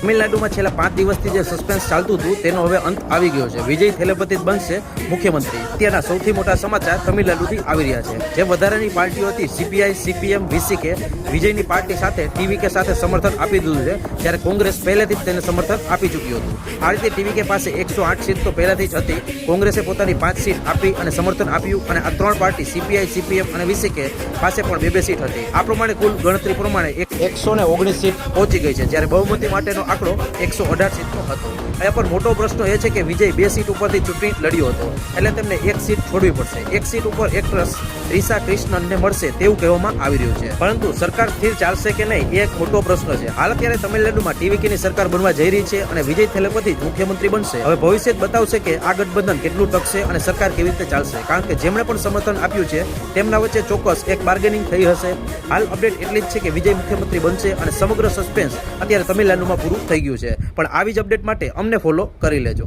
તમિલનાડુમાં છેલ્લા 5 દિવસથી જે સસ્પેન્સ ચાલતું હતું તેનો હવે અંત આવી ગયો છે. વિજય થેલેપતિ બનશે મુખ્યમંત્રી. અત્યારના સૌથી મોટા સમાચાર તમિલનાડુથી આવી રહ્યા છે. જે વધારાની પાર્ટીઓ હતી સીપીઆઈ, સીપીએમ, વીસીકે વિજયની પાર્ટી સાથે ટીવીકે સાથે સમર્થન આપી દીધું છે, જ્યારે કોંગ્રેસ પહેલેથી જ તેને સમર્થન આપી ચૂક્યું હતું. આ રીતે ટીવીકે પાસે 108 સીટ તો પહેલાથી જ હતી. કોંગ્રેસે પોતાની 5 સીટ આપી અને સમર્થન આપ્યું, અને આ 3 પાર્ટી સીપીઆઈ, સીપીએમ અને વીસીકે પાસે પણ 2 સીટ હતી. આ પ્રમાણે કુલ ગણતરી પ્રમાણે 119 સીટ પહોંચી ગઈ છે, જ્યારે બહુમતી માટેનો આંકડો 118 સીટનો હતો. અહીંયા પર મોટો પ્રશ્ન એ છે કે વિજય 2 સીટ ઉપરથી ચૂંટણી લડ્યો હતો, એટલે તેમને 1 સીટ છોડવી પડશે. 1 સીટ ઉપર એક્ટ્રેસ રિશા કૃષ્ણનને મળશે તેવું કહેવામાં આવી રહ્યું છે, પરંતુ સરકાર સ્થિર ચાલશે કે નહીં એ એક મોટો પ્રશ્ન છે. હાલ અત્યારે તમિલનાડુમાં ટીવીકેની સરકાર બનવા જઈ રહી છે અને વિજય થેલેપતિ જ મુખ્યમંત્રી બનશે. હવે ભવિષ્ય જ બતાવશે કે આ ગઠબંધન કેટલું ટકશે અને સરકાર કેવી રીતે ચાલશે, કારણ કે જેમણે પણ સમર્થન આપ્યું છે તેમના વચ્ચે ચોક્કસ એક બાર્ગેનિંગ થઈ હશે. હાલ અપડેટ એટલી જ છે કે વિજય મુખ્યમંત્રી બનશે અને સમગ્ર સસ્પેન્સ અત્યારે તમિલનાડુમાં પૂરું થઈ ગયું છે. પણ આવી જ અપડેટ માટે અમને ફોલો કરી લેજો.